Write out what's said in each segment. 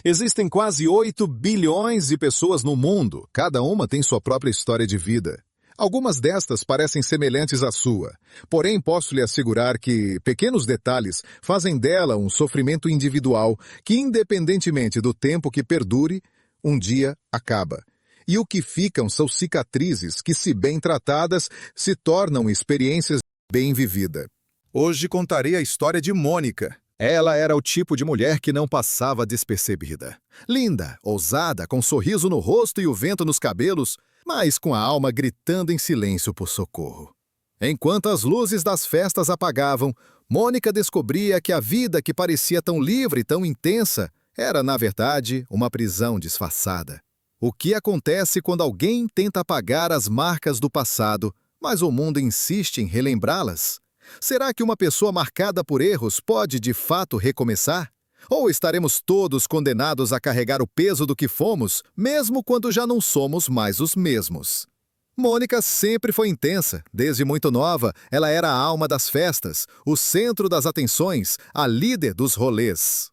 Existem quase 8 bilhões de pessoas no mundo, cada uma tem sua própria história de vida. Algumas destas parecem semelhantes à sua, porém posso lhe assegurar que pequenos detalhes fazem dela um sofrimento individual que, independentemente do tempo que perdure, um dia acaba. E o que ficam são cicatrizes que, se bem tratadas, se tornam experiências bem vividas. Hoje contarei a história de Mônica. Ela era o tipo de mulher que não passava despercebida. Linda, ousada, com um sorriso no rosto e o vento nos cabelos, mas com a alma gritando em silêncio por socorro. Enquanto as luzes das festas apagavam, Mônica descobria que a vida que parecia tão livre e tão intensa era, na verdade, uma prisão disfarçada. O que acontece quando alguém tenta apagar as marcas do passado, mas o mundo insiste em relembrá-las? Será que uma pessoa marcada por erros pode, de fato, recomeçar? Ou estaremos todos condenados a carregar o peso do que fomos, mesmo quando já não somos mais os mesmos? Mônica sempre foi intensa. Desde muito nova, ela era a alma das festas, o centro das atenções, a líder dos rolês.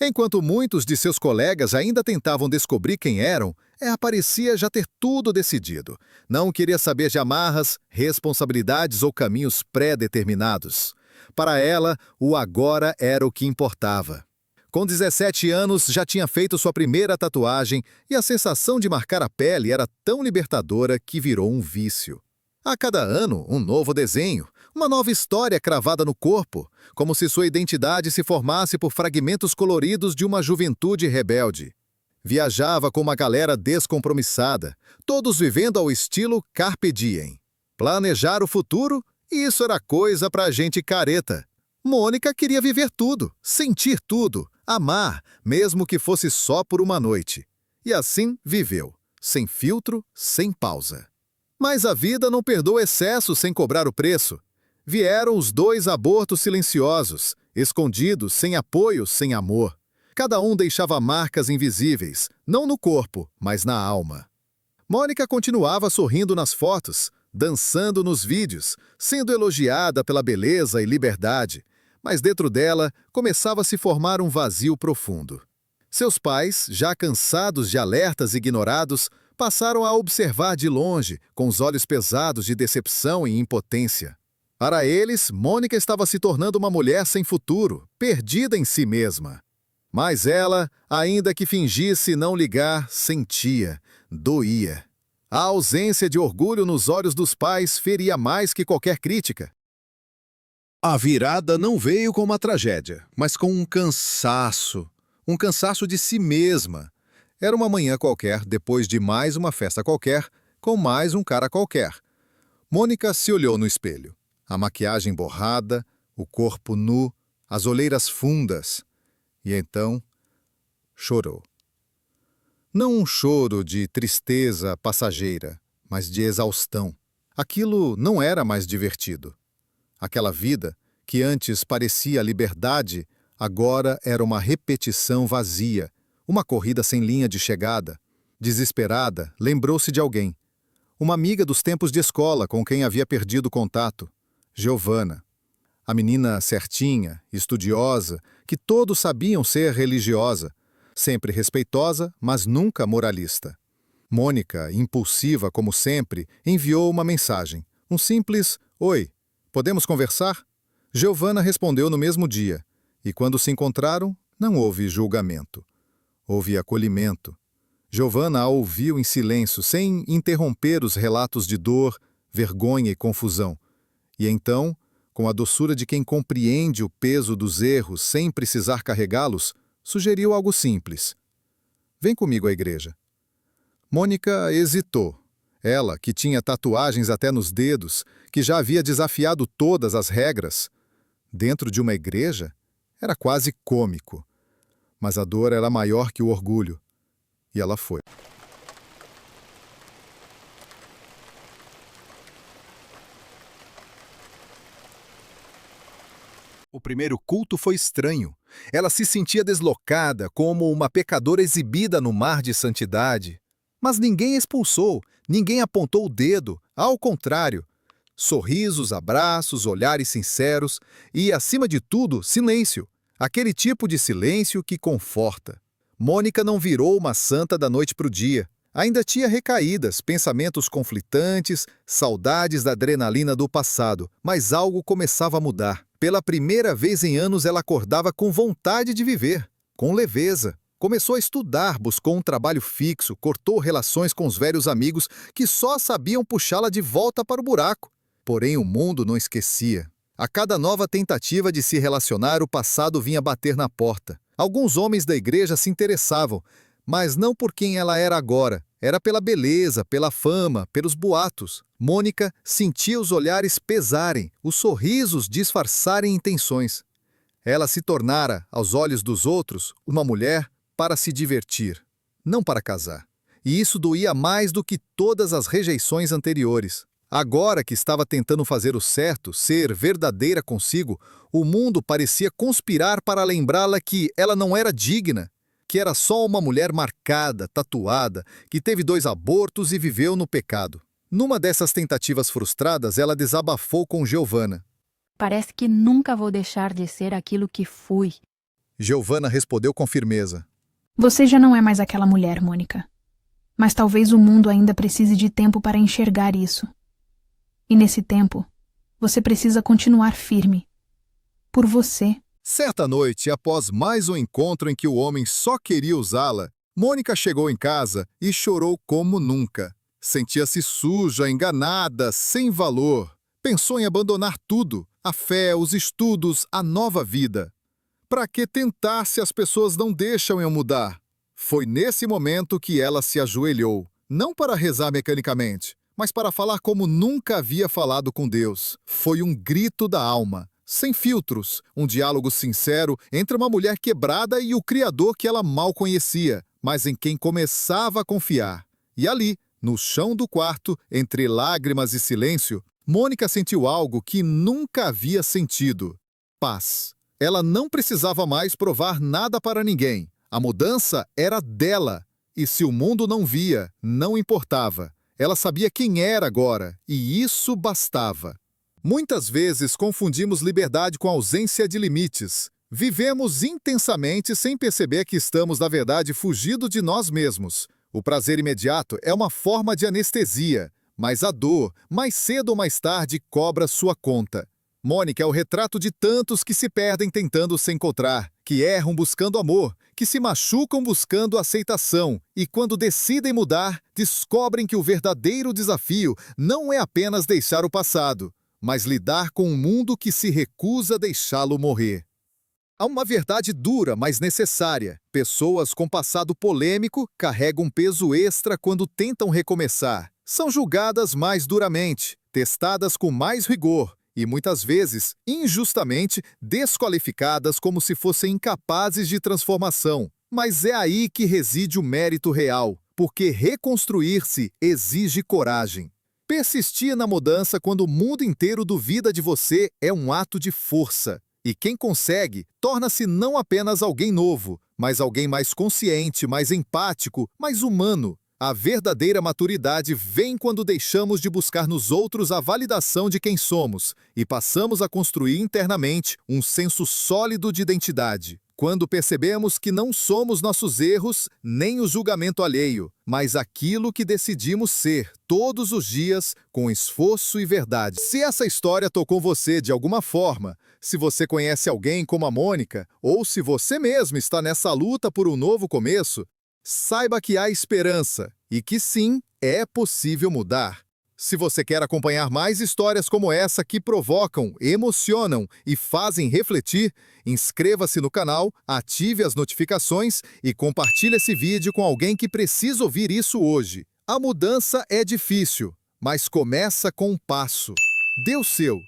Enquanto muitos de seus colegas ainda tentavam descobrir quem eram, parecia já ter tudo decidido. Não queria saber de amarras, responsabilidades ou caminhos pré-determinados. Para ela, o agora era o que importava. Com 17 anos, já tinha feito sua primeira tatuagem e a sensação de marcar a pele era tão libertadora que virou um vício. A cada ano, um novo desenho, uma nova história cravada no corpo, como se sua identidade se formasse por fragmentos coloridos de uma juventude rebelde. Viajava com uma galera descompromissada, todos vivendo ao estilo Carpe Diem. Planejar o futuro, isso era coisa pra gente careta. Mônica queria viver tudo, sentir tudo, amar, mesmo que fosse só por uma noite. E assim viveu, sem filtro, sem pausa. Mas a vida não perdoa excesso sem cobrar o preço. Vieram os 2 abortos silenciosos, escondidos, sem apoio, sem amor. Cada um deixava marcas invisíveis, não no corpo, mas na alma. Mônica continuava sorrindo nas fotos, dançando nos vídeos, sendo elogiada pela beleza e liberdade, mas dentro dela começava a se formar um vazio profundo. Seus pais, já cansados de alertas ignorados, passaram a observar de longe, com os olhos pesados de decepção e impotência. Para eles, Mônica estava se tornando uma mulher sem futuro, perdida em si mesma. Mas ela, ainda que fingisse não ligar, sentia, doía. A ausência de orgulho nos olhos dos pais feria mais que qualquer crítica. A virada não veio com uma tragédia, mas com um cansaço de si mesma. Era uma manhã qualquer, depois de mais uma festa qualquer, com mais um cara qualquer. Mônica se olhou no espelho. A maquiagem borrada, o corpo nu, as olheiras fundas. E então, chorou. Não um choro de tristeza passageira, mas de exaustão. Aquilo não era mais divertido. Aquela vida, que antes parecia liberdade, agora era uma repetição vazia, uma corrida sem linha de chegada. Desesperada, lembrou-se de alguém. Uma amiga dos tempos de escola com quem havia perdido contato, Giovanna. A menina certinha, estudiosa, que todos sabiam ser religiosa, sempre respeitosa, mas nunca moralista. Mônica, impulsiva como sempre, enviou uma mensagem. Um simples "Oi, podemos conversar?" Giovanna respondeu no mesmo dia, e quando se encontraram, não houve julgamento. Houve acolhimento. Giovanna a ouviu em silêncio, sem interromper os relatos de dor, vergonha e confusão. E então, com a doçura de quem compreende o peso dos erros sem precisar carregá-los, sugeriu algo simples. "Vem comigo à igreja." Mônica hesitou. Ela, que tinha tatuagens até nos dedos, que já havia desafiado todas as regras, dentro de uma igreja, era quase cômico. Mas a dor era maior que o orgulho. E ela foi. O primeiro culto foi estranho. Ela se sentia deslocada, como uma pecadora exibida no mar de santidade. Mas ninguém expulsou, ninguém apontou o dedo, ao contrário. Sorrisos, abraços, olhares sinceros e, acima de tudo, silêncio. Aquele tipo de silêncio que conforta. Mônica não virou uma santa da noite para o dia. Ainda tinha recaídas, pensamentos conflitantes, saudades da adrenalina do passado, mas algo começava a mudar. Pela primeira vez em anos, ela acordava com vontade de viver, com leveza. Começou a estudar, buscou um trabalho fixo, cortou relações com os velhos amigos que só sabiam puxá-la de volta para o buraco. Porém, o mundo não esquecia. A cada nova tentativa de se relacionar, o passado vinha bater na porta. Alguns homens da igreja se interessavam, mas não por quem ela era agora. Era pela beleza, pela fama, pelos boatos. Mônica sentia os olhares pesarem, os sorrisos disfarçarem intenções. Ela se tornara, aos olhos dos outros, uma mulher para se divertir, não para casar. E isso doía mais do que todas as rejeições anteriores. Agora que estava tentando fazer o certo, ser verdadeira consigo, o mundo parecia conspirar para lembrá-la que ela não era digna, que era só uma mulher marcada, tatuada, que teve 2 abortos e viveu no pecado. Numa dessas tentativas frustradas, ela desabafou com Giovanna. Parece que nunca vou deixar de ser aquilo que fui. Giovanna respondeu com firmeza. Você já não é mais aquela mulher, Mônica. Mas talvez o mundo ainda precise de tempo para enxergar isso. E nesse tempo, você precisa continuar firme. Por você. Certa noite, após mais um encontro em que o homem só queria usá-la, Mônica chegou em casa e chorou como nunca. Sentia-se suja, enganada, sem valor. Pensou em abandonar tudo, a fé, os estudos, a nova vida. Para que tentar se as pessoas não deixam eu mudar? Foi nesse momento que ela se ajoelhou, não para rezar mecanicamente, mas para falar como nunca havia falado com Deus. Foi um grito da alma, sem filtros, um diálogo sincero entre uma mulher quebrada e o Criador que ela mal conhecia, mas em quem começava a confiar. E ali, no chão do quarto, entre lágrimas e silêncio, Mônica sentiu algo que nunca havia sentido: paz. Ela não precisava mais provar nada para ninguém. A mudança era dela. E se o mundo não via, não importava. Ela sabia quem era agora, e isso bastava. Muitas vezes confundimos liberdade com ausência de limites. Vivemos intensamente sem perceber que estamos, na verdade, fugindo de nós mesmos. O prazer imediato é uma forma de anestesia, mas a dor, mais cedo ou mais tarde, cobra sua conta. Mônica é o retrato de tantos que se perdem tentando se encontrar, que erram buscando amor, que se machucam buscando aceitação e, quando decidem mudar, descobrem que o verdadeiro desafio não é apenas deixar o passado, mas lidar com um mundo que se recusa a deixá-lo morrer. Há uma verdade dura, mas necessária. Pessoas com passado polêmico carregam peso extra quando tentam recomeçar. São julgadas mais duramente, testadas com mais rigor, e muitas vezes, injustamente, desqualificadas como se fossem incapazes de transformação. Mas é aí que reside o mérito real, porque reconstruir-se exige coragem. Persistir na mudança quando o mundo inteiro duvida de você é um ato de força. E quem consegue, torna-se não apenas alguém novo, mas alguém mais consciente, mais empático, mais humano. A verdadeira maturidade vem quando deixamos de buscar nos outros a validação de quem somos e passamos a construir internamente um senso sólido de identidade. Quando percebemos que não somos nossos erros nem o julgamento alheio, mas aquilo que decidimos ser todos os dias com esforço e verdade. Se essa história tocou você de alguma forma, se você conhece alguém como a Mônica, ou se você mesmo está nessa luta por um novo começo, saiba que há esperança e que sim, é possível mudar. Se você quer acompanhar mais histórias como essa que provocam, emocionam e fazem refletir, inscreva-se no canal, ative as notificações e compartilhe esse vídeo com alguém que precisa ouvir isso hoje. A mudança é difícil, mas começa com um passo. Dê o seu.